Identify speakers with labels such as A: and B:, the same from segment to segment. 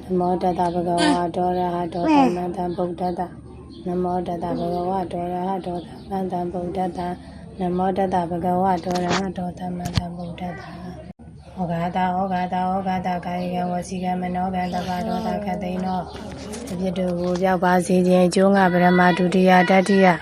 A: Namo Tata Bhagavato Arahato Samma Sambuddhassa. Namo Tata Bhagavato Arahato Samma Sambuddhassa. Namo Tata Bhagavato Arahato Samma Sambuddhassa. Ogata Kaya Wasika Manoganda Padota Katino. If you do Yabasi, Junga Brahma Dudia Dadia.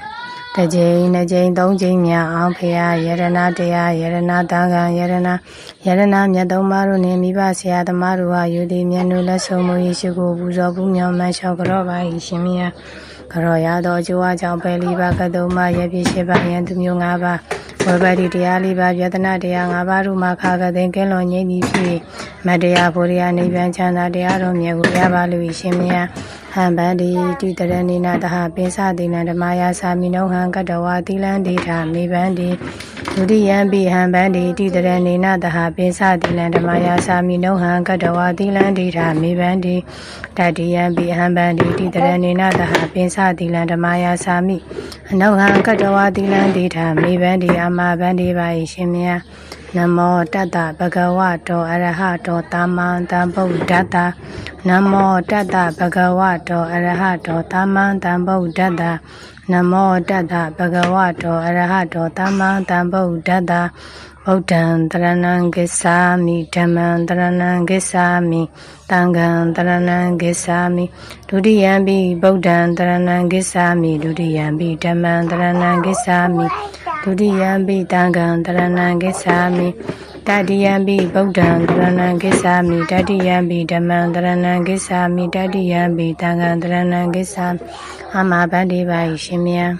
A: The Jane Dong Jimia, Ampea, Yerana Dea, Yerana Daga, Yerana Yadomaru, Nemibasia, the Marua, Yudi, Mianula, Somo, Ishigo, Buzo, Bumio, Mashokarova, Ishimia, Karoyado, Jua, Jampeli, Bakadoma, Yabisheba, Yantumungaba, Wabadi, Dialiba, Yatana, Diangabaru, Makaga, Denkelo, Yedi, Madea, Puria, Nivanchana, Diaro, Yabalu, Ishimia. Hambadi, Titaranina, the Hapisadina, the Maya Samino, Hankadawa, Tilan, Dita, Mibandi, Tudiambi, Hambandi, Titaranina, the Hapisadina, the Maya Samino, Hankadawa, Tilan, Dita, Mibandi, Tadiambi, Hambandi, Titaranina, the Hapisadina, the Maya Sami, no Hankadawa, Tilan, Dita, Mibandi, Amabandi, by Shimia. Namo Tata Bhagavato Arahato Tamman Sambuddhassa. Namo Tata Bhagavato Arahato Tamman Sambuddhassa. Namo Tata Bhagavato Arahato Tamman Sambuddhassa. Buddhaṃ Taranam Gissāmi, Dhammam Taranam Gissāmi, Sangham Taranam Gissāmi, Dudiyampi Buddhaṃ Taranam Gissāmi, Dudiyampi Dhammam Taranam Gissāmi, Dudiyampi Sangham Taranam Gissāmi, Tatiyampi Buddhaṃ Taranam Gissāmi, Tatiyampi Dhammam Taranam Gissāmi, Tatiyampi Sangham Taranam Gissāmi. Amabandi Vaishimya.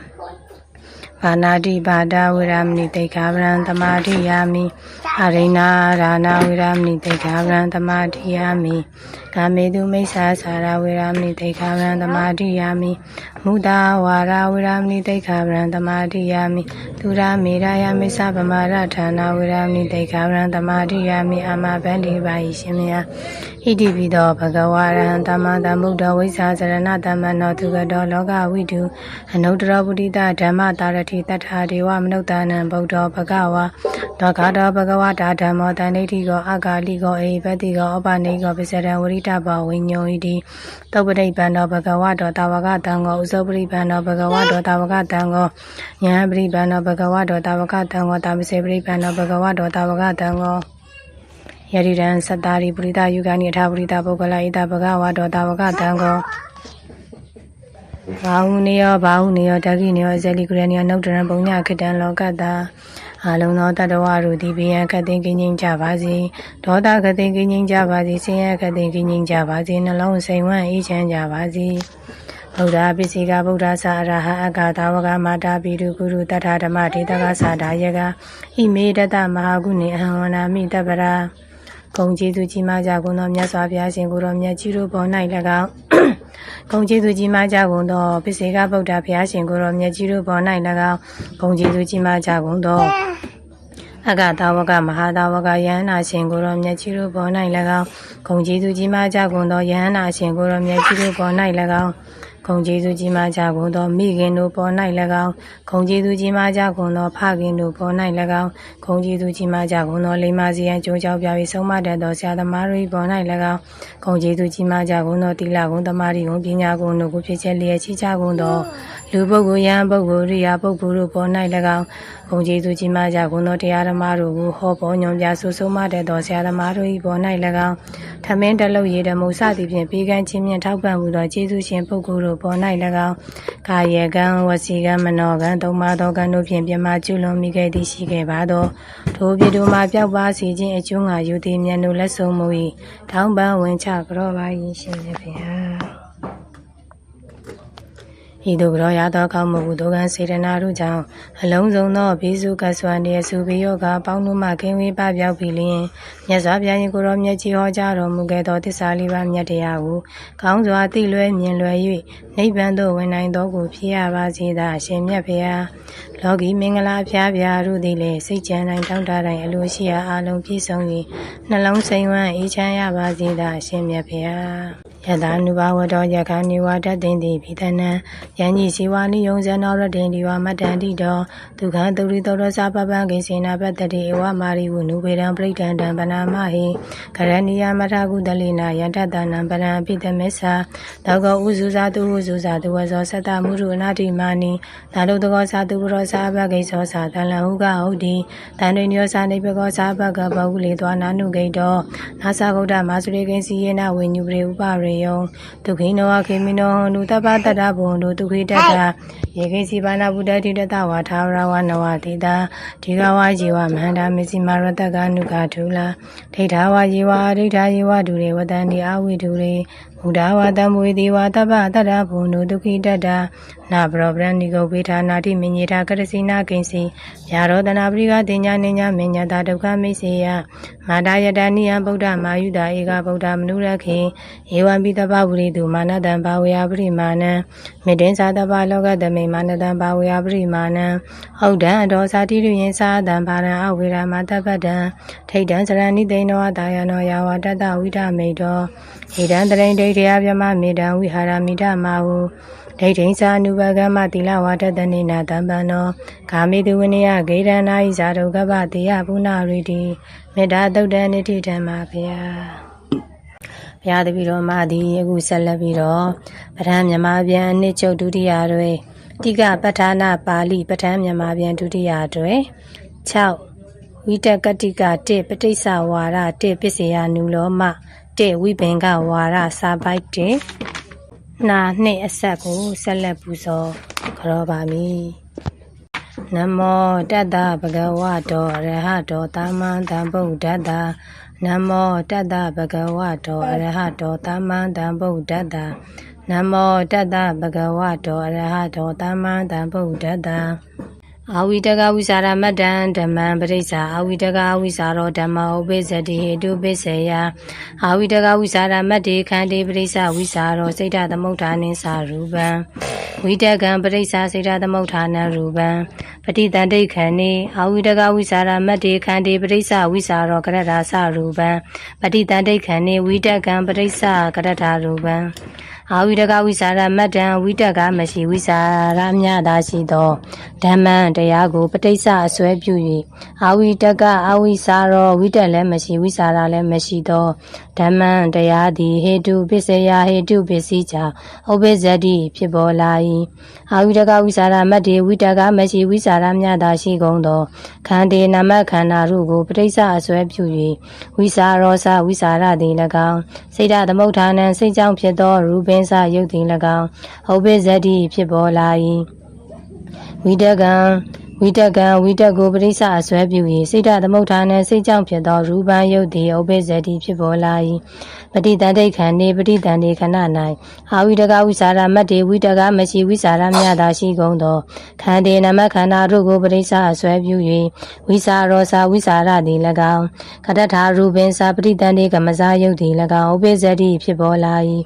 A: Vanadi Bada Viramni Tekavran Tamadi Yami Arena Rana Viramni Tekavran Tamadi Yami Kamedu Mesa Sara Viramni Tekavran Tamadi Yami Muda Wara Viramni Tekavran Tamadi Yami Tura Miraya Mesa Pamaratana Viramni Tekavran Tamadi Yami Amabandi Vaishimya Idivido Bhagavaran Tamada Muda Visa Sarana Tamano Tugado Loga Vidu Anodra Buddhita Dhamma Tarati Tata Deva Manotana Bodho Bhagava Dogada Bhagavata Dhamma Tanitigo Agaligo Ebatigo Obanigo Visera Urita Bawinyo Idi Tobri Bano Bhagavato Tavagatango Uzobri Bano Bhagavato Tavagatango Nyabri Bano Bhagavato Tavagatango Tavisebri Bano Bhagavato Tavagatango Yaridan Satari Purita Yugani Tavrita Bogala Ida Bhagavato Tavagatango Baunio, Daginio, Zeligrania, Nodran Bonia, Kitan Logada, Alona Tadawaru, Dibia, Katinkin Javazi, Doda Katinkin Javazi, Sia Katinkin Javazi, and alone say one each and Javazi. Buddha Bisiga Buddha Saraha Agata Waga Mata Bidu Guru Tata Mati Tagasada Yaga, he made a Mahaguni, Hana Mitabara. Kongji Jima Jaguno Yasavia Singuro Yachiru Bonai Laga Kongji Jima Jagundo, Pisiga Buddha Pia Singuro Yachiru Bonai Laga Kongji Jima Jagundo Agata Waga Mahada Waga Yana Singuro Yachiru Bonai Laga Kongji Jima Jagundo Yana Singuro Yachiru Bonai Laga Kongji Jima Jagundo Migino Bonai Laga Kongji Jima Jagundo Pagino Bonai Laga Kongji Jima Jagundo Limazi and Jojo Biavi Soma de Dosia the Mari Bonai Laga Kongji Jima Jagundo Tilagun the Marion Pinaguno Gupicelia Chichagundo Lubogu Yambogu Ria Boguru Bonai Laga Kongji Jima Jagundo Tiara Maru Hopo Yasu Soma de Dosia the Mari Bonai Laga Tamenda Loye the Musadi Pigan Chimian Taban Budo Jesus Shempoguru Bonai Laga Kayagan Wasiga Manogan Tomadogan Nupian Majulo Miguel Shige Bado Tobidu Mapia Wasi Jin Chunga Yudi Mianula Somui Tamba Wincha Grova Yishia Idogroya Dokamu Dogan Sirenaru Jang Alonso no Bizu Kaswani Subioga Paunuma Kemi Babia Bilin Yazabia Nikurom Yachi Hojaro Mugedo Tisaliva Yatiahu Kaunzwa Tilwe Nilwe Nibando when I dogu Pia Vazida Shemia Pia Logi Mingala Pia Rudile Sichan and Tantara Lucia Alon Pisongi Nalong Saywan Ichaya Vazida Shemia Pia Yadanuba Wado Yakani Wada Dindi Pitana ယံကြီးစီဝါနိယုံဇနောရတေဒီဝမတ္တန္တိတောဒုက္ခတုရိတောရစာပပံကိစေနာပတ္တိဧဝမာရိဝနုပေရံပရိဒန္တံပနာမဟိကရဏီယမထကုတလိနာယန္တတနံပရံပိတမေသာတောကောဥစုဇာတုဝစုဇာတုဝဇောသတ္တမုရုအနာတိမာနိသာတုတကောသာတုပရောသာဘဂိသောသာတလဟုကဟုတ်တိတန်တွင်ညောသာနိပကောသာဘဂဘဟုလေသောနာနုဂိတောနာသဂုဒ္ဓမာစုရေကိစီယေနဝိညုပရေဥပရေယံဒုခိနောအခေမိနောဟောနုတပ္ပတတ္တဘုံတို့ဒုခိတတ္တယေကိစီပါဏဗုဒ္ဓတိတတဝါထာဝရဝနဝတိတာဒီကဝါជីဝမန္တာမစ္စည်းမာရတကနုကထုလာဒိဋ္ဌာဝါជីဝအဋ္ဌာယေဝဒုရေဝတန္တိအဝိဒုရေဘုဒ္ဓဝါတံမွေတိဝါတပ္ပတတ္တဘုံတို့ဒုခိတတ္တနာပရောပရဏိကောဝေထာနာတိမညေထာကရစီနာကိဉ္စီယာရောတနာပရိကတင်ညာနိညာမညတာဒုက္ခမိစေယမာတာယတနိယဗုဒ္ဓမာယုတာဧကဗုဒ္ဓမနုရခေဧဝံပိတပဝရိတုမာနတံဘာဝယပရိမာဏံမေတ္တင်သာတပလောကတမိမာနတံဘာဝယပရိမာဏံဟုတ်တံအတော်သာတိရိယင်သာတံဘာရံအဝေရမတပ္ပတံထိတ်တံစရဏိသိဏောတာယနောယဝတတဝိဒမိတောဣဒံတရိန်ဒိဋ္ဌယဗျမမေတံဝိဟာရမိဓမဟုဒိဋ္ဌိသာနုဘဂမတိလဝတတနေနာတံပန္နောကာမိတုဝနိယဂေရဏာဣဇာရုကပ္ပတေယပုဏ္ဏရိတိမေတ္တာသုတ်တံနိတိဓမ္မဘုရားတပည့်တော်မသည်အခုဆက်လက်ပြီးတော့ပဋ္ဌာန်းမြန်မာပြန်အနှစ်ချုပ်ဒုတိယတွင်တိကပဋ္ဌာနာပါဠိပဋ္ဌာန်းမြန်မာပြန်ဒုတိယတွင်6ဝိတကတိက1ပဋိစ္စဝါရ1ပစ္စယနုလောမ1ဝိဘင်္ဂဝါရစာပိုက်1နာနှစ်အဆက်ကိုဆက်လက်ပူဇော်ကြောပါမည်နမောတတ္တဗဂဝတောအရဟတောသမ္မာသမ္ဗုဒ္ဓတ္တနမောတတ္တဗဂဝတောအရဟတောသမ္မာသမ္ဗုဒ္ဓတ္တနမောတတ္တဗဂဝတောအရဟတောသမ္မာသမ္ဗုဒ္ဓတ္တအာဝိတကဝိစာရမတ္တံဓမ္မံပရိစ္ဆာအာဝိတကဝိစာရောဓမ္မဥပိစ္ဆတိဟေတုပိစ္ဆေယအာဝိတကဝိစာရမတ္တေခန္တေပရိစ္ဆဝိစာရောစိတ္တသမုဋ္ဌာနိသရူပံဝိတကံပရိစ္ဆာစိတ္တသမုဋ္ဌာနရူပံပฏิတန္တိခဏေအာဝိတကဝိစာရမတ္တေခန္တေပရိစ္ဆဝိစာရောကရတာသရူပံပฏิတန္တိခဏေဝိတကံပရိစ္ဆကရတာရူပံအာဝိတကဝိစာရမတ္တံဝိတကမရှိဝိစာရမြတာရှိသောဓမ္မံတရားကိုပဋိစ္စအစွဲပြု၍အာဝိတကအဝိစာရောဝိတက်လည်းမရှိဝိစာရလည်းမရှိသောဓမ္မံတရားသည်ဟေတုပစ္စယဟေတုပစ္စည်းကြောင့်ဥပ္ပဇ္ဇတိဖြစ်ပေါ်လာ၏အာဝိတကဝိစာရမတ္တေဝိတကမရှိဝိစာရမြတာရှိကုန်သောခန္တေနာမခန္ဓာတို့ကိုပဋိစ္စအစွဲပြု၍ဝိစာရောစဝိစာရသည်၎င်းစိတ္တသမုဋ္ဌာနံစိတ်ကြောင့်ဖြစ်သောရူပင်းစယုတ်သည်၎င်းဥပ္ပဇ္ဇတိဖြစ်ပေါ်လာ၏ဝိတကံဝိတကိုပရိစ္ဆအစွဲပြု၍စိတ္တသမုဋ္ဌာနံစိတ်ကြောင့်ဖြစ်သောရူပံယုတ်သည်ဥပ္ပဇ္ဇတိဖြစ်ပေါ်လာ၏ပฏิတန္တိခန္တေပฏิတန္တိခဏ၌အာဝိတကဝိစာရမတ္တေဝိတကမရှိဝိစာရမြတာရှိကုန်သောခန္တေနမခန္ဓာတို့ကိုပရိစ္ဆအစွဲပြု၍ဝိစာရောစာဝိစာရသည်၎င်းကတ္ထာရူပင်စာပฏิတန္တိကမဇာယုတ်သည်၎င်းဥပ္ပဇ္ဇတိဖြစ်ပေါ်လာ၏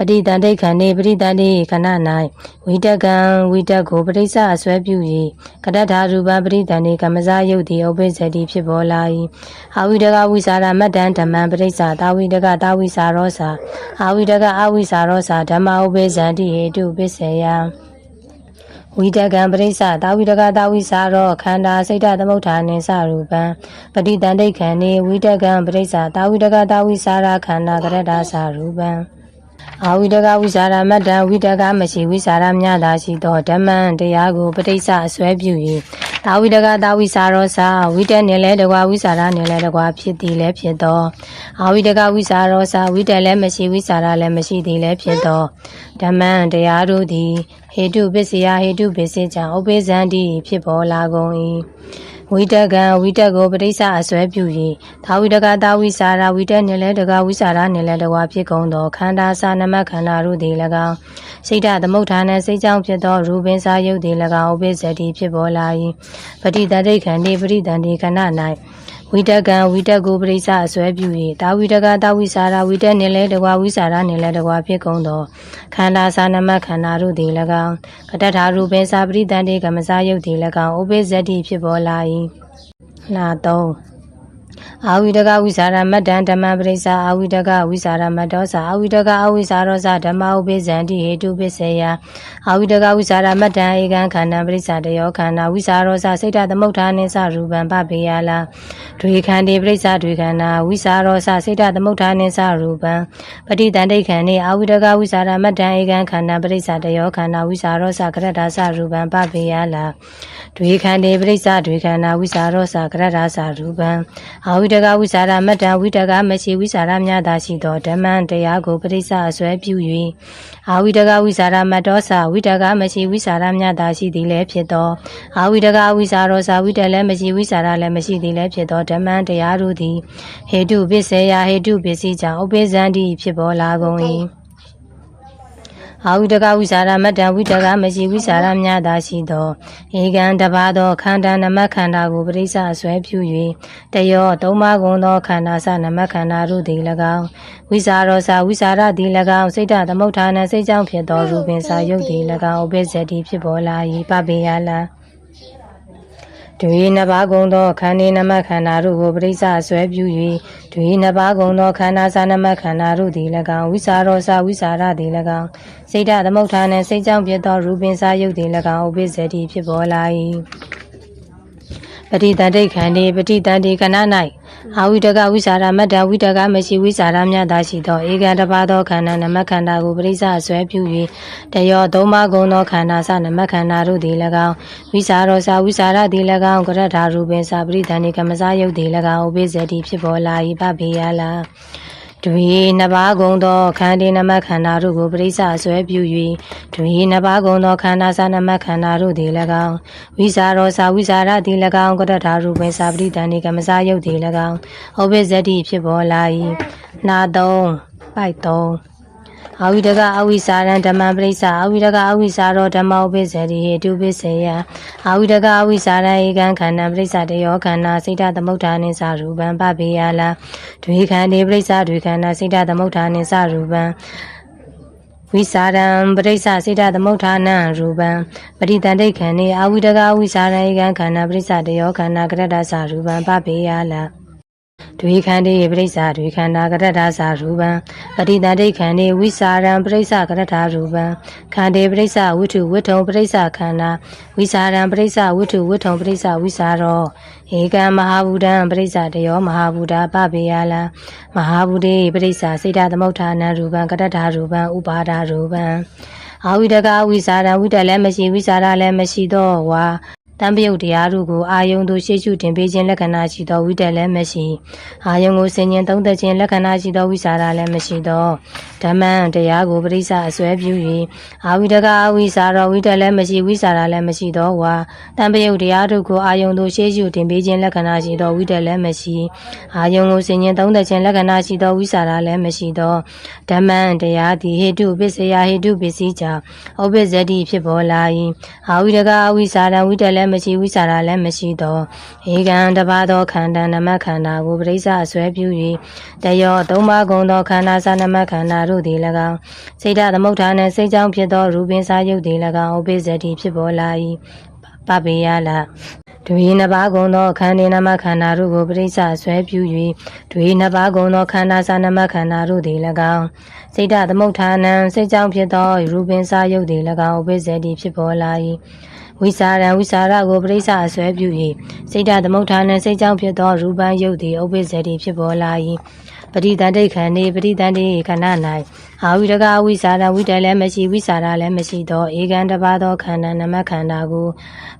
A: ပฏิတန္တိခန္တေပฏิတန္တိခဏ၌ဝိတကံဝိတကိုပရိစ္ဆအစွဲပြု၍ကတ္ထာရူပပฏิတန္တိကမဇာယုတ်သည်ဥပ္ပဇ္ဇတိဖြစ်ပေါ်လာ၏အာဝိတကဝိစာရမတ္တံဓမ္မံပရိစ္ဆာတာဝိတကတာဝိစာရောစာအာဝိတကအဝိစာရောစာဓမ္မဥပ္ပဇ္ဇတိဟေတုပစ္ဆေယဝိတကံပရိစ္ဆာတာဝိတကတာဝိစာရောခန္ဓာစိတ္တသမုဋ္ဌာနိသရူပံပฏิတန္တိခန္တေဝိတကံပရိစ္ဆာတာဝိတကတာဝိစာရခန္ဓာကရတာသရူပံအာဝိတကဝိစာရမတ္တံဝိတကမရှိဝိစာရမြတာရှိသောဓမ္မံတရားကိုပဋိစ္စအစွဲပြု၍တာဝိတကတာဝိစာရောစာဝိတက်နှင့်လည်းတကွာဝိစာရနှင့်လည်းတကွာဖြစ်သည်လည်းဖြစ်သောအာဝိတကဝိစာရောစာဝိတက်လည်းမရှိဝိစာရလည်းမရှိသည်လည်းဖြစ်သောဓမ္မံတရားတို့သည်ဟေတုပစ္စယဟေတုပစ္စည်းကြောင့်ဥပ္ပဇ္ဇန္တိဖြစ်ပေါ်လာကုန်၏ဝိတကံဝိတက်ကိုပဋိစ္စအစွဲပြု၍သာဝိတကတာဝိစာရဝိတက်နှင့်လည်းတကွာဝိစာရနှင့်လည်းတကွာဖြစ်ကုန်သောခန္ဓာစာနမခန္ဓာတို့သည်၎င်းစိတ္တသမုဋ္ဌာနစိတ်ကြောင့်ဖြစ်သောရူပင်းစာယုတ်သည်၎င်းဥပ္ပဇ္ဇတိဖြစ်ပေါ်လာ၏ပฏิတန္တိခန္တေပฏิတန္တိခဏ၌ဝိတကံဝိတက်ကိုပရိစ္ဆအစွဲပြု၍တာဝိတကတာဝိစာရဝိတက်နှင့်လည်းတကွာဝိစာရနှင့်လည်းတကွာဖြစ်ကုန်သောခန္ဓာစာနမခန္ဓာတို့သည်၎င်းကတ္ထာရူပင်းစာပฏิတန္တိကမဇာယုတ်သည်၎င်းဥပ္ပဇ္ဇတိဖြစ်ပေါ်လာ၏နာ အာဝိတကဝိစာရမတ္တံဓမ္မပရိစ္ဆာအာဝိတကဝိစာရမတ္တောသာအာဝိတကအဝိစာရောသဓမ္မဥပိဇန္တိဟေတုပစ္စေယအာဝိတကဝိစာရမတ္တံဧကံခန္ဓာပရိစ္ဆာတယောခန္ဓာဝိစာရောသစိတ်တသမုဋ္ဌာနိသရူပံပပေယလာဒွေခန္တိပရိစ္ဆာဒွေခန္ဓာဝိစာရောသစိတ်တသမုဋ္ဌာနိသရူပံပဋိတန္တိခန္တိအာဝိတကဝိစာရမတ္တံဧကံခန္ဓာပရိစ္ဆာတယောခန္ဓာဝိစာရောသကရတ္တာသရူပံပပေယလာဒွေခန္တိပရိစ္ဆာဒွေခန္ဓာဝိစာရောသကရတ္တာသရူပံအာဝိတကဝိစာရမတ္တံဝိတကမရှိဝိစာရမြတ်သာရှိသောဓမ္မတရားကိုပရိစ္ဆာအစွဲပြု၍အာဝိတကဝိစာရမတ္တောသာဝိတကမရှိဝိစာရမြတ်သာရှိသည်လည်းဖြစ်သောအာဝိတကဝိစာရောသာဝိတလည်းမရှိဝိစာရလည်းမရှိသည်လည်းဖြစ်သောဓမ္မတရားတို့သည်ဟေတုပစ္စေယဟေတုပစ္စည်းကြောင့်ဥပိ္ပဇန္တိဖြစ်ပေါ်လာကုန်၏အာဝိတကဝိစာရမတ္တံဝိတကမရှိဝိစာရမြတ်သာရှိသောဧကံတပါးသောခန္ဓာနမခန္ဓာကိုပရိစ္ဆာဆွဲပြု၍တယောသုံးပါးကုန်သောခန္ဓာစနမခန္ဓာတို့သည်၎င်းဝိစာရောစာဝိစာရသည်၎င်းစိတ်တသမုဋ္ဌာနစိတ်ကြောင့်ဖြစ်သောရူပင်စာယုတ်သည်၎င်းဥပိ္ပဇ္ဇတိဖြစ်ပေါ်လာ၏ပပေယလာဒွေနှစ်ပါးကုန်သောခန္ဓာနမခန္ဓာတို့ကိုပရိစ္ဆာဆွဲပြု၍ဒွေနှစ်ပါးကုန်သောခန္ဓာစာနမခန္ဓာတို့သည်၎င်းဝိစာရောစာဝိစာရသည်၎င်းစိတ်ဓာတ်သမုဋ္ဌာနှင့်စိတ်ကြောင့်ဖြစ်သောရူပင်စာယုတ်သည်၎င်းဥပိ္ပဇ္ဇတိဖြစ်ပေါ်လာ၏ပဋိတန္တိခန္တီပဋိတန္တိခဏ၌အာဝိတကဝိစာရမတ္တဝိတကမရှိဝိစာရမြတ်သာရှိသောဧကံတပါးသောခန္ဓာနမခန္ဓာကိုပရိစ္ဆာဆွဲပြု၍တယောသုံးပါးကုန်သောခန္ဓာစနမခန္ဓာတို့သည်၎င်းဝိစာရောစာဝိစာရသည်၎င်းကရထာရူပင်စာပရိသန္တိကမစယုတ်သည်၎င်းဥပိ္ပဇ္ဇတိဖြစ်ပေါ်လာ၏ပပေယလာဒွေနှစ်ပါးကုန်သောခန္ဓာနမခန္ဓာတို့ကိုပရိစ္ဆာဆွဲပြု၍ဒွေနှစ်ပါးကုန်သောခန္ဓာစနမခန္ဓာတို့သည်၎င်းဝိစာရောစာဝိစာရသည်၎င်းကရထာရူပင်စာပရိသန္တိကမစယုတ်သည်၎င်းဥပိ္ပဇ္ဇတိဖြစ်ပေါ်လာ၏နာသုံးပိုက်သုံးအာဝိတကအဝိစာရံဓမ္မပရိစ္ဆာအာဝိတကအဝိစာရောဓမ္မဥပိ္ပဇ္ဇတိဟေတုပစ္စေယအာဝိတကအဝိစာရံဧကံခန္ဓာပရိစ္ဆာတယောခန္ဓာစိတ်တသမုဋ္ဌာနှင့်စရူပံပပေယလာဒွေခန္တိပရိစ္ဆာဒွေခန္ဓာစိတ်တသမုဋ္ဌာနှင့်စရူပံဝိစာရံပရိစ္ဆာစိတ္တသမုဋ္ဌာနံရူပံပရိတန္တိခန္တိအာဝိတကဝိစာရံဧကံခန္ဓာပရိစ္ဆာတယောခန္ဓာကရတ္တသရူပံပပေယလာဒွေခန္တိပရိစ္ဆာဒွေခန္ဓာကရတ္တသရူပံပရိတန္တိခန္တိဝိစာရံပရိစ္ဆာကရတ္တရူပံခန္တိပရိစ္ဆာဝိထုဝိထုံပရိစ္ဆာခန္ဓာဝိစာရံပရိစ္ဆာဝိထုဝိထုံပရိစ္ဆာဝိစာရောဧကံမဟာဘူတံပရိစ္ဆာတယောမဟာဘူတာပပေယလာမဟာဘူတေပရိစ္ဆာစိတ္တသမုဋ္ဌာနံရူပံကရတ္တရူပံဥပါဒရူပံအာဝိတကဝိစာရံဝိတလည်းမရှိဝိစာရလည်းမရှိသောဝါတံပယုတ်တရားတို့ကိုအာယုံသို့ရှေ့ရှုတင်ပေးခြင်းလက္ခဏာရှိသောဝိတလည်းမရှိအာယုံကိုဆင်ញင်သုံးသက်ခြင်းလက္ခဏာရှိသောဝိစာရလည်းမရှိသောဓမ္မတရားကိုပရိစ္ဆာအစွဲပြု၍အာဝိတကအဝိစာရောဝိတလည်းမရှိဝိစာရလည်းမရှိသောဝါတံပယုတ်တရားတို့ကိုအာယုံသို့ရှေ့ရှုတင်ပေးခြင်းလက္ခဏာရှိသောဝိတလည်းမရှိအာယုံကိုဆင်ញင်သုံးသက်ခြင်းလက္ခဏာရှိသောဝိစာရလည်းမရှိသောဓမ္မတရားသည်ဟေတုပစ္စယဟေတုပစ္စည်းကြောင့်ဥပိ္ပဇ္ဇတိဖြစ်ပေါ်လာ၏အာဝိတကအဝိစာရံဝိတလည်းမရှိဝိစာရလည်းမရှိသောဧကံတပါးသောခန္ဓာနမခန္ဓာကိုပရိစ္ဆာအစွဲပြု၍တယောသုံးပါးကုန်သောခန္ဓာစနမခန္ဓာတို့သည်၎င်းစိတ်ဓာတ်သမုဋ္ဌာနှင့်စိတ်ကြောင့်ဖြစ်သောရူပင်စာယုတ်သည်၎င်းဥပိ္ပဇ္ဇတိဖြစ်ပေါ်လာ၏ပပေယလာဒွေနှစ်ပါးကုန်သောခန္ဓာနမခန္ဓာတို့ကိုပရိစ္ဆာဆွဲပြု၍ဒွေနှစ်ပါးကုန်သောခန္ဓာစနမခန္ဓာတို့သည်၎င်းစိတ်ဓာတ်သမုဋ္ဌာနှင့်စိတ်ကြောင့်ဖြစ်သောရူပင်စာယုတ်သည်၎င်းဥပိ္ပဇ္ဇတိဖြစ်ပေါ်လာ၏ဝိစာရံဝိစာရကိုပရိစ္ဆာအစွဲပြု၍စိတ်ဓာတ်သမုဋ္ဌာနှင့်စိတ်ကြောင့်ဖြစ်သောရူပံယုတ်သည်ဥပိ္ပဇ္ဇတိဖြစ်ပေါ်လာ၏ပရိတန္တိခန္တိပရိတန္တိခဏ၌အာဝိတကဝိစာရဝိတလည်းမရှိဝိစာရလည်းမရှိသောဧကံတပါးသောခန္ဓာနမခန္ဓာကို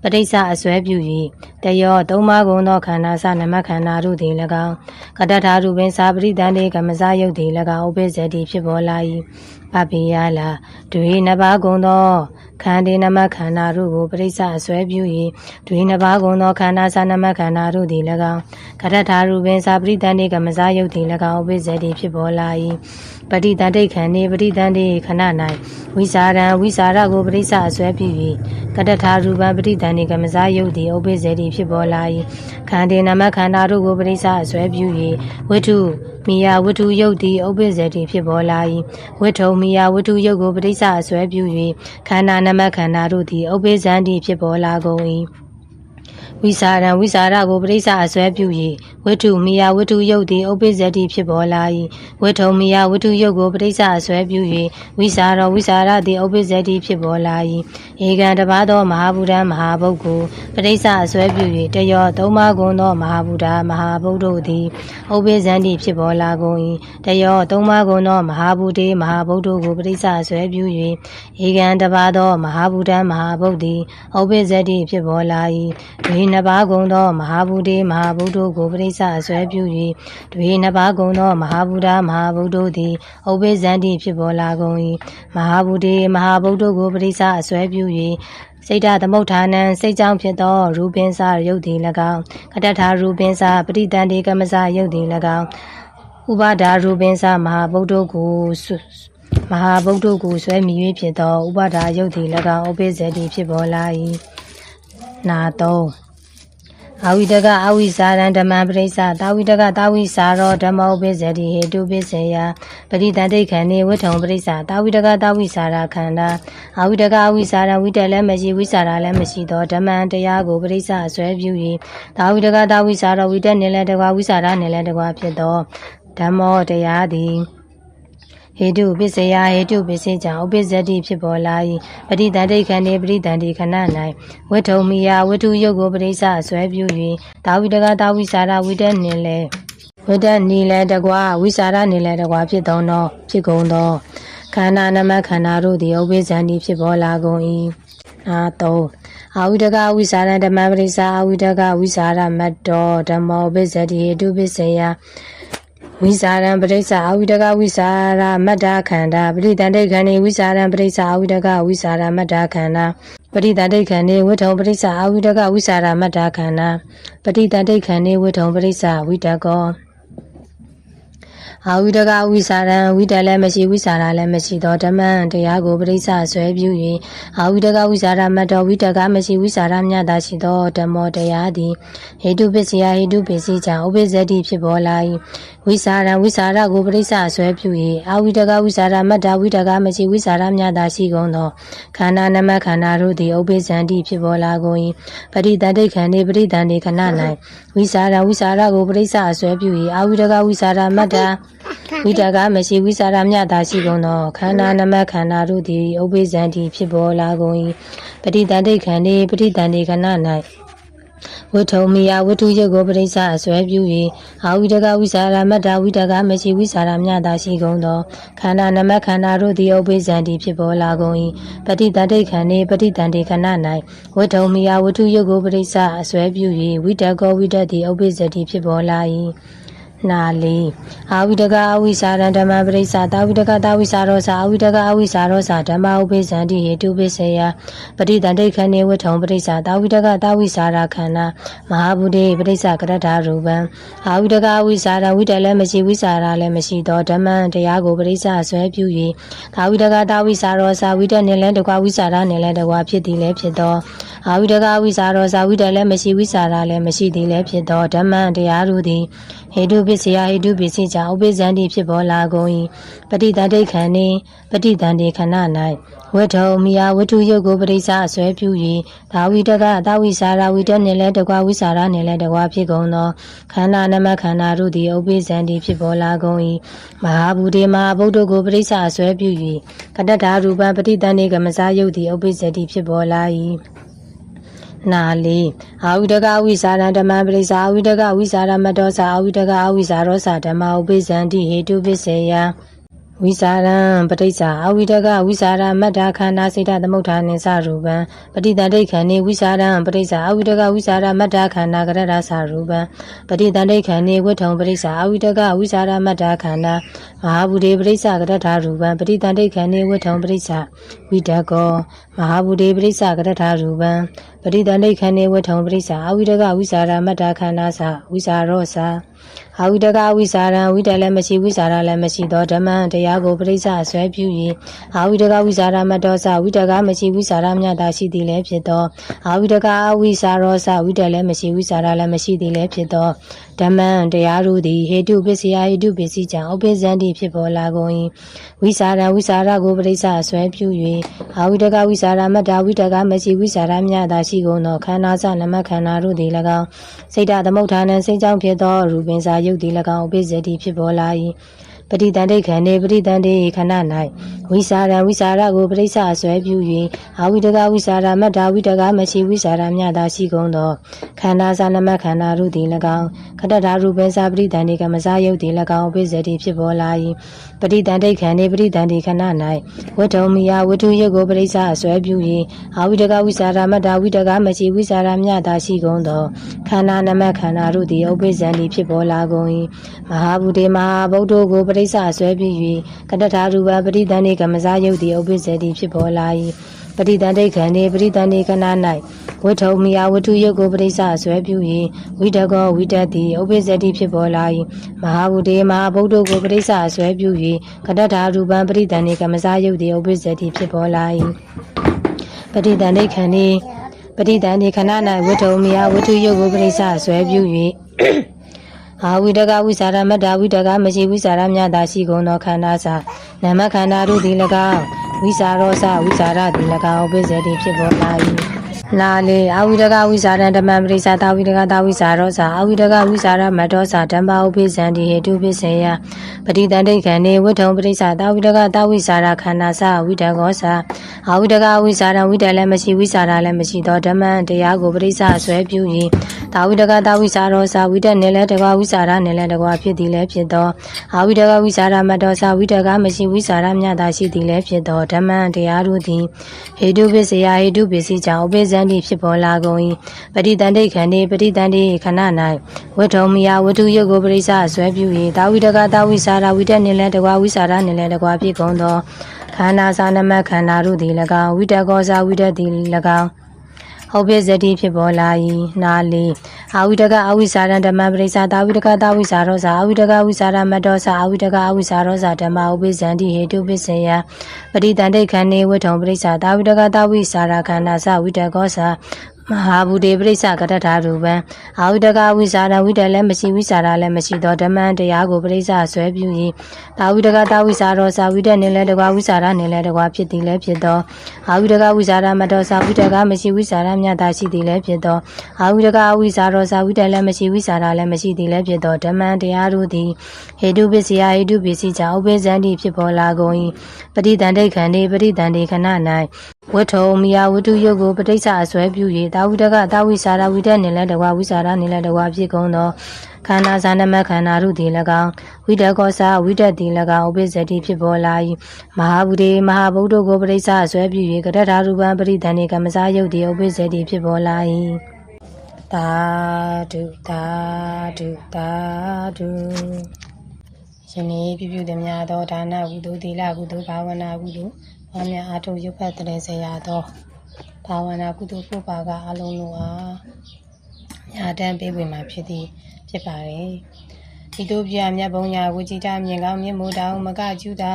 A: ပရိစ္ဆာအစွဲပြု၍တယောသုံးပါးကုန်သောခန္ဓာစနမခန္ဓာတို့သည်၎င်းကတ္တထာရူပင်စာပရိတန္တိကမစယုတ်သည်၎င်းဥပိ္ပဇ္ဇတိဖြစ်ပေါ်လာ၏ပပေယလာဒွေနှစ်ပါးကုန်သောခန္ဒီနမခန္ဓာတို့ကိုပရိစ္ဆာအစွဲပြု၍ဒွေနှစ်ပါးကုန်သောခန္ဓာစနမခန္ဓာတို့သည်၎င်းကရထာရူပင်စာပရိတန္တိကမစယုတ်သည်၎င်းဥပိ္ပဇ္ဇတိဖြစ်ပေါ်လာ၏ပဋိတန္တိခန္ဒီပဋိတန္တိခဏ၌ဝိစာရံဝိစာရကိုပရိစ္ဆာအစွဲပြု၍ကတ္တထာရူပံပဋိတန္တိကမစယုတ်သည်ဥပိ္ပဇ္ဇတိဖြစ်ပေါ်လာ၏ခန္ဒီနမခန္ဓာတို့ကိုပရိစ္ဆာအစွဲပြု၍ဝိထုမိယဝတ္ထုယုတ်သည်ဥပိ္ပဇ္ဇတိဖြစ်ပေါ်လာ၏ဝိထုံမိယဝတ္ထုယုတ်ကိုပရိစ္ဆာအစွဲပြု၍ခန္ဓာနမခန္ဓာတို့သည်ဥပိ္ပဇ္ဇန္တိဖြစ်ပေါ်လာကုန်၏ ဝိစာရံဝိစာရကိုပရိစ္ဆာအစွဲပြု၍ဝိတုမိယဝိတုယုတ်သည်ဥပ္ပိဇ္ဇတိဖြစ်ပေါ်လာ၏ဝိထုံမိယဝိတုယုတ်ကိုပရိစ္ဆာအစွဲပြု၍ဝိစာရောဝိစာရသည်ဥပ္ပိဇ္ဇတိဖြစ်ပေါ်လာ၏ဧကံတပါးသောမဟာဗုဒ္ဓမဟာဘုတ်ကိုပရိစ္ဆာအစွဲပြု၍တယောသုံးပါးကုန်သောမဟာဗုဒ္ဓမဟာဘုတ်တို့သည်ဥပ္ပိဇ္ဇတိဖြစ်ပေါ်လာကုန်၏တယောသုံးပါးကုန်သောမဟာဗုဒ္ဓမဟာဘုတ်တို့ကိုပရိစ္ဆာအစွဲပြု၍ဧကံတပါးသောမဟာဗုဒ္ဓမဟာဘုတ်သည်ဥပ္ပိဇ္ဇတိဖြစ်ပေါ်လာ၏ဒွေနှစ်ပါးကုန်သောမဟာဗုဒ္ဓမဟာဗုဒ္ဓတို့ကိုပရိစ္ဆာအစွဲပြု၍ဒွေနှစ်ပါးကုန်သောမဟာဗုဒ္ဓမဟာဗုဒ္ဓတို့သည်ဥပ္ပိဇ္ဇတိဖြစ်ပေါ်လာကုန်၏မဟာဗုဒ္ဓမဟာဗုဒ္ဓတို့ကိုပရိစ္ဆာအစွဲပြု၍စိတ်ဓာသမုဋ္ဌာနံစိတ်ကြောင့်ဖြစ်သောရူပင်းစာရုပ်သည်၎င်းကတ္တထာရူပင်းစာပရိတန်တေကမစရုပ်သည်၎င်းဥပါဒါရူပင်းစာမဟာဗုဒ္ဓကိုဆွဲမိ၍ဖြစ်သောဥပါဒါရုပ်သည်၎င်းဥပ္ပိဇ္ဇတိဖြစ်ပေါ်လာ၏နာသုံးအာဝိတကအဝိစာရံဓမ္မပရိစ္ဆာတာဝိတကတာဝိစာရောဓမ္မဥပ္ပိဇ္ဇတိဟေတုပစ္စေယပရိတန်တိခဏေဝိထုံပရိစ္ဆာတာဝိတကတာဝိစာရခန္ဓာအာဝိတကအဝိစာရဝိတက်လည်းမရှိဝိစာရလည်းမရှိသောဓမ္မံတရားကိုပရိစ္ဆာအစွဲပြု၍တာဝိတကတာဝိစာရောဝိတက်နှင့်လည်းတကွာဝိစာရနှင့်လည်းတကွာဖြစ်သောဓမ္မောတရားသည်ဟေတုပစ္စေယဟေတုပစ္စေကြောင့်ဥပ္ပိဇ္ဇတိဖြစ်ပေါ်လာ၏ပရိတန်တိခဏေပရိတန်တိခဏ၌ဝိထုံမိယဝိတုယုတ်ကိုပရိစ္ဆာအစွဲပြု၍တာဝိတကတာဝိစာရဝိတက်နှင့်လည်းဝိတက်နီလည်းတကွာဝိစာရနှင့်လည်းတကွာဖြစ်ကုန်သောခန္ဓာနမခန္ဓာတို့သည်ဥပ္ပိဇ္ဇတိဖြစ်ပေါ်လာကုန်၏နာသုံးအာဝိတကဝိစာရဓမ္မပရိစ္ဆာအာဝိတကဝိစာရမတ္တောဓမ္မောဥပ္ပိဇ္ဇတိဟေတုပစ္စေယဝိစာရံပရိစ္ဆာအာဝိတကဝိစာရမတ္တခန္ဓာပရိတန်တိခဏေဝိစာရံပရိစ္ဆာအာဝိတကဝိစာရမတ္တခန္ဓာပရိတန်တိခဏေဝိထုံပရိစ္ဆာအာဝိတကဝိစာရမတ္တခန္ဓာပရိတန်တိခဏေဝိထုံပရိစ္ဆာဝိတကောအာဝိတကဝိစာရံဝိတလည်းမရှိဝိစာရလည်းမရှိသောဓမ္မံတရားကိုပရိစ္ဆာဆွဲပြု၍အာဝိတကဝိစာရမတ္တောဝိတကမရှိဝိစာရမြတ်သာရှိသောဓမ္မောတရားသည်ဟေတုပစ္စယဟေတုပစ္စည်းကြောင့်ဥပ္ပိဇ္ဇတိဖြစ်ပေါ်လာ၏ဝိစာရံဝိစာရကိုပရိစ္ဆာဆွဲပြု၍အာဝိတကဝိစာရမတ္တဝိတကမရှိဝိစာရမြတ်သာရှိကုန်သောခန္ဓာနမခန္ဓာတို့သည်ဥပ္ပိဇ္ဇတိဖြစ်ပေါ်လာကုန်၏ပရိတန်တိခဏေပရိတန်တေခဏ၌ဝိစာရဝိစာရကိုပရိစ္ဆာဆွဲပြု၍အာဝိတကဝိစာရမတ္တဝိတကမရှိဝိစာရမြတ်သာရှိကုန်သောခန္ဓာနမခန္ဓာတို့သည်ဥပ္ပိဇ္ဇတိဖြစ်ပေါ်လာကုန်၏ပရိတန်တိခဏေပရိတန်တေခဏ၌ဝိထုံမိယဝိတုယုတ်ကိုပရိစ္ဆာအစွဲပြု၍အာဝိတကဝိစာရမတ္တဝိတကမရှိဝိစာရမြတ်သာရှိကုန်သောခန္ဓာနမခန္ဓာတို့သည်ဥပ္ပိဇ္ဇတိဖြစ်ပေါ်လာကုန်၏ပရိတန်တိခဏေပရိတန်တေခဏ၌ဝိထုံမိယဝိတုယုတ်ကိုပရိစ္ဆာအစွဲပြု၍ဝိတကောဝိတ္တိဥပ္ပိဇ္ဇတိဖြစ်ပေါ်လာ၏နာလီအာဝိတကအဝိစာရံဓမ္မပရိစ္ဆာတာဝိတကတာဝိစာရောစာအာဝိတကအဝိစာရောစာဓမ္မဥပ္ပိဇ္ဇတိဟေတုပစ္စေယပရိတန်တိခဏေဝိထုံပရိစ္ဆာတာဝိတကတာဝိစာရခန္ဓာမဟာဗုဒ္ဓေပရိစ္ဆာကရတ္တရူပံအာဝိတကဝိစာရဝိတလည်းမရှိဝိစာရလည်းမရှိသောဓမ္မတရားကိုပရိစ္ဆာဆွဲပြု၍တာဝိတကတာဝိစာရောစာဝိတနှင့်လည်းတကွာဝိစာရနှင့်လည်းတကွာဖြစ်သည်လည်းဖြစ်သောအာဝိတကဝိစာရောစာဝိတလည်းမရှိဝိစာရလည်းမရှိသည်လည်းဖြစ်သောဓမ္မတရားတို့သည်ဟေတုပစ္စယဟေတုပစ္စည်းကြောင့်ဥပ္ပိဇ္ဇတိဖြစ်ပေါ်လာကုန်၏ပฏิတန်တိခဏေပฏิတန်တိခဏ၌ဝိထုံမိယဝိတုယုတ်ကိုပရိစ္ဆာအစွဲပြု၍ဒါဝိတကတာဝိစာရဝိတနှင့်လည်းတကွာဝိစာရနှင့်လည်းတကွာဖြစ်ကုန်သောခန္ဓာနမခန္ဓာတို့သည်ဥပ္ပိဇ္ဇတိဖြစ်ပေါ်လာကုန်၏မဟာဗုဒ္ဓေမဟာဗုဒ္ဓကိုပရိစ္ဆာအစွဲပြု၍ကတ္တထာရူပံပฏิတန်တိကမစာယုတ်သည်ဥပ္ပိဇ္ဇတိဖြစ်ပေါ်လာ၏နာလီအာဝိတကဝိစာရံဓမ္မပရိစ္ဆာအာဝိတကဝိစာရမတ္တောစာအာဝိတကအဝိစာရောစာဓမ္မဥပ္ပိဇ္ဇတိဟေတုပစ္စေယဝိစာရံပဋိစ္ဆာအာဝိတကဝိစာရမတ္တခန္ဓာစိတ္တသမုဋ္ဌာနိသရူပံပฏิတန်တိခဏေဝိစာရံပဋိစ္ဆာအာဝိတကဝိစာရမတ္တခန္ဓာကရတ္တသရူပံပฏิတန်တိခဏေဝိထုံပဋိစ္ဆာအာဝိတကဝိစာရမတ္တခန္ဓာမဟာဗုဒ္ဓေပဋိစ္ဆာကရတ္တရူပံပฏิတန်တိခဏေဝိထုံပဋိစ္ဆာဝိတကောမဟာဗုဒ္ဓေပဋိစ္ဆာကရတ္တရူပံပฏิတန်တိခဏေဝိထုံပဋိစ္ဆာအာဝိတကဝိစာရမတ္တခန္ဓာသဝိစာရောစာအာဝိတကဝိစာရံဝိတလည်းမရှိဝိစာရလည်းမရှိသောဓမ္မတရားကိုပရိစ္ဆာဆွဲပြု၍အာဝိတကဝိစာရမတ္တောစဝိတကမရှိဝိစာရမြတ်သာရှိသည်လည်းဖြစ်သောအာဝိတကဝိစာရောစဝိတလည်းမရှိဝိစာရလည်းမရှိသည်လည်းဖြစ်သောဓ ဓမ္မံတရားတို့သည်ဟေတုပစ္စယဟေတုပစ္စည်းကြောင့်ဥပ္ပဇ္ဇန္တိဖြစ်ပေါ်လာကုန်၏ဝိစာရဝိစာရကိုပရိစ္ဆအစွဲပြု၍အာဝိတကဝိစာရမတ္တဝိတကမရှိဝိစာရမြတ်သာရှိကုန်သောခန္ဓာစနမခန္ဓာတို့သည်၎င်းစိတ်ဓာသမုဋ္ဌာနံစိတ်ကြောင့်ဖြစ်သောရူပင်စာယုတ်သည်၎င်းဥပ္ပဇ္ဇတိဖြစ်ပေါ်လာ၏ပဋိသန္ဓေခန္ဓေပဋိသန္ဓေခဏ၌ဝိစာရဝိစာရကိုပရိစ္ဆအစွဲပြု၍အာဝိတကဝိစာရမတ္တဝိတကမရှိဝိစာရမြတ်သာရှိကုန်သောခန္ဓာစနမခန္ဓာတို့သည်၎င်းခတ္တရူပင်စာပဋိသန္ဓေကမစယုတ်သည်၎င်းဥပ္ပဇ္ဇတိဖြစ်ပေါ်လာ၏ပဋိသန္ဓေခန္ဓေပဋိသန္ဓေခဏ၌ဝတ္ထုံမိယဝတ္ထုယုတ်ကိုပရိစ္ဆအစွဲပြု၍အာဝိတကဝိစာရမတ္တဝိတကမရှိဝိစာရမြတ်သာရှိကုန်သောခန္ဓာနမခန္ဓာတို့သည်ဥပ္ပဇ္ဇတိဖြစ်ပေါ်လာကုန်၏မဟာဗုဒ္ဓေမဟာဗုဒ္ဓကိုပရိစ္ဆအစွဲပြု၍ကတ္တရူပပဋိသန္ဓေကမစယုတ်သည်ဥပ္ပဇ္ဇတိဖြစ်ပေါ်လာ၏ပဋိသန္ဓေခန္ဓေပဋိသန္ဓေခဏ၌ဝတ္ထုံမိယဝတ္ထုယုတ်ကိုပရိစ္ဆအစွဲပြု၍ဝိတကောဝိတတိဥပ္ပဇ္ဇတိဖြစ်ပေါ်လာ၏မဟာဗုဒ္ဓေမဟာဗုဒ္ဓကိုပရိစ္ဆအစွဲပြု၍ကတ္တရူပပဋိသန္ဓေကမစယုတ်သည်ဥပ္ပဇ္ဇတိဖြစ်ပေါ်လာ၏ပဋိသန္ဓေခန္ဓေပဋိသန္ဓေခဏ၌ဝတ္ထုံမိယဝတ္ထုယုတ်ကိုပရိစ္ဆအစွဲပြု၍အာဝိတကဝိစာရမတ္တဝိတကမရှိဝိစာရမြတ်သာရှိကုန်သောခန္ဓာစာနာမခန္ဓာတို့သည်၎င်းဝိစာရောစဝိစာရသည်၎င်းဥပ္ပဇ္ဇတိဖြစ်ပေါ်လာ၏လာလေအာဝိတကဝိစာရဓမ္မပရိစ္ဆာတာဝိတကတာဝိစာရောစာအာဝိတကဝိစာရမတ္တောစာဓမ္မဥပ္ပဇ္ဇန္တိဟေတုပစ္စေယပဋိသန္ဓေခန္ဓေဝတ္ထုံပရိစ္ဆာတာဝိတကတာဝိစာရခန္ဓာစာဝိတကောစာအာဝိတကဝိစာရဝိတလည်းမရှိဝိစာရလည်းမရှိသောဓမ္မတရားကိုပရိစ္ဆာဆွဲပြု၍တာဝိတကတာဝိစာရောစာဝိတနေလည်းတကွာဝိစာရနေလည်းတကွာဖြစ်သည်လည်းဖြစ်သောအာဝိတကဝိစာရမတ္တောစာဝိတကမရှိဝိစာရမြတ်သာရှိသည်လည်းဖြစ်သောဓမ္မတရားတို့သည်ဟေတုပစ္စယဟေတုပစ္စည်းကြောင့်ဥပ္ပဇ္ဇန္တိဖြစ်ပေါ်လာကုန်၏ပဋိသန္ဓေခန္ဓေပဋိသန္ဓေခဏ၌ဝတ္ထုံမိယဝတ္ထုယုတ်ကိုပရိစ္ဆအစွဲပြု၍တာဝိတကတာဝိစာရဝိတနေလည်းတကွာဝိစာရနေလည်းတကွာဖြစ်ကုန်သောခန္ဓာစာနမခန္ဓာတို့သည်၎င်းဝိတကောစာဝိတသည်၎င်းဥပ္ပဇ္ဇတိဖြစ်ပေါ်လာ၏နာလီအာဝိတကအဝိစာရဓမ္မပရိစ္ဆာတာဝိတကတာဝိစာရောစာအာဝိတကဝိစာရမတ္တောစာအာဝိတကအဝိစာရောစာဓမ္မဥပ္ပဇ္ဇန္တိဟေတုပစ္စေယပဋိသန္ဓေခန္ဓေဝတ္ထုံပရိစ္ဆာတာဝိတကတာဝိစာရခန္ဓာစဝိတကောစာမဟာဗုဒ္ဓေပရိစ္ဆကတ္တရူပံအာဝိတကဝိစာရဝိတလည်းမရှိဝိစာရလည်းမရှိသောဓမ္မတရားကိုပရိစ္ဆဆွဲပြု၏တာဝိတကတာဝိစာရောစာဝိတနေလည်းတကွာဝိစာရနေလည်းတကွာဖြစ်သည်လည်းဖြစ်သောအာဝိတကဝိစာရမတ္တောစာဝိတကမရှိဝိစာရမြတ်သာရှိသည်လည်းဖြစ်သောအာဝိတကအဝိစာရောစာဝိတလည်းမရှိဝိစာရလည်းမရှိသည်လည်းဖြစ်သောဓမ္မတရားတို့သည်ဟေတုပစ္စယဟေတုပစ္စည်းကြောင့်ဥပ္ပဇ္ဇန္တိဖြစ်ပေါ်လာကုန်၏ပဋိသန္ဓေခန္ဓေပဋိသန္ဓေခဏ၌ဝတ္ထုံမိယဝတ္ထုယုတ်ကိုပဋိစ္ဆအစွဲပြု၍တာဝိတကတာဝိစာရဝိတနေလည်းတကွာဝိစာရနေလည်းတကွာဖြစ်ကုန်သောခန္ဓာဇာနမခန္ဓာတို့သည်၎င်းဝိတကောစာဝိတသည်၎င်းဥပ္ပဇ္ဇတိဖြစ်ပေါ်လာ၏မဟာဗုဒ္ဓေမဟာဗုဒ္ဓကိုပရိစ္ဆအစွဲပြု၍ကတ္တရူပံပရိသန္ဓေကမစယုတ်သည်ဥပ္ပဇ္ဇတိဖြစ်ပေါ်လာ၏သာဓုသာဓုသာဓုယနေ့ပြုပြုသည်များသောဒါနကုသိုလ်သီလကုသိုလ်ဘာဝနာကုသိုလ်ဘာများအားထုတ်ရုပ်ဖတ်တဲ့စေရသောဘာဝနာကုသိုလ်ပုပ္ပါကအလုံးတို့အားညာတန်းပေးဝေမှာဖြစ်သည်ဖြစ်ပါတယ်ဒီတို့ပြမြတ်ဘုံညာကိုကြည်တာမြင်ကောင်းမြင်မို့တောင်မကကျူတာ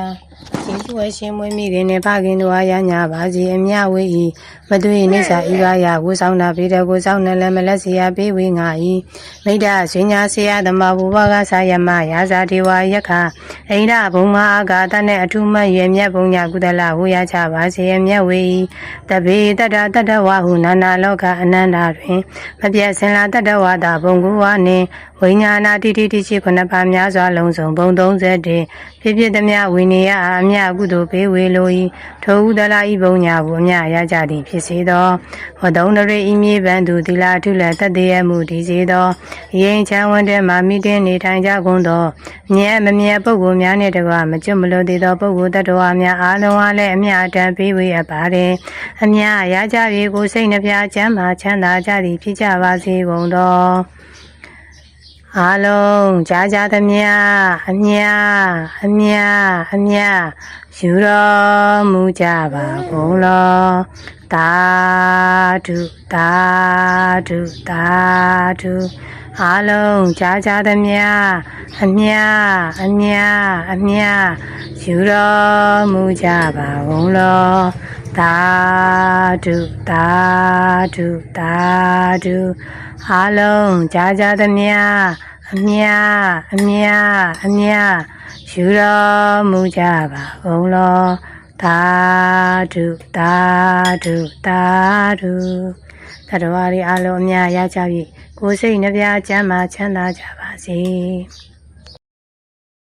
A: ရှင်သူအရှင်မွေးမိခင်နဲ့ဖခင်တို့အားရညာပါစေအမြဝေဤမသွေနိစ္စဤကာယကိုဆောင်တာပေးတဲ့ကိုဆောင်နဲ့လည်းမလက်စီရပေးဝေငါဤမိဒ္ဒဆွေညာဆေယသမဘုဘကဆာယမရာဇာဒေဝယက္ခအိန္ဒဘုံမအာဂါတနဲ့အထုမတ်ရဲ့မြတ်ဘုံညာကုသလဟူရကြပါစေအမြဝေဤတပေတတတတဝဟုနာနာလောကအနန္တတွင်မပြတ်စင်လာတတဝတာဘုံကူဝါနှင့်ဝိညာဏတိတိတိရှိခုနှစ်ပါးများစွာလုံးစုံဘုံ30ဖြစ်ဖြစ်သမျှဝိနည်းအမြကုသိုလ်ပေးဝေလို၏ထိုဥဒလာဤဘုံညာကိုအမြရကြသည်ဖြစ်စေသောဟောတုံတရေဤမြေပန်သူသီလာထုလက်တတ်သေးရမှုဒီစေသောရင်ချမ်းဝန်းတဲ့မာမိတင်းနေထိုင်ကြကုန်သောမြဲမမြဲပုဂ္ဂိုလ်များနှင့်တကားမကျွတ်မလို့သေးသောပုဂ္ဂိုလ်တ attva များအားလုံးအားလည်းအမြအတန်ပေးဝေအပ်ပါတယ်အမြရကြပြီကိုစိတ်နှပြချမ်းသာချမ်းသာကြသည်ဖြစ်ကြပါစေကုန်သောအားလုံးကြားကြသမျှအမြအမြအမြယူတော်မူကြပါကုန်လောသာဓုသာဓုသာဓုအားလုံးကြားကြသမျှအမြအမြအမြယူတော်မူကြပါကုန်လောသာဓုသာဓုသာဓုအားလုံးကြားကြသမျှ အမြယူတော်မူကြပါဘုံလောသာဓုသာဓုသာဓုသတ္တဝါတွေအလုံးအမြရကြပြီကိုယ်စိတ်နှပြချမ်းသာချမ်းသာကြပါစေ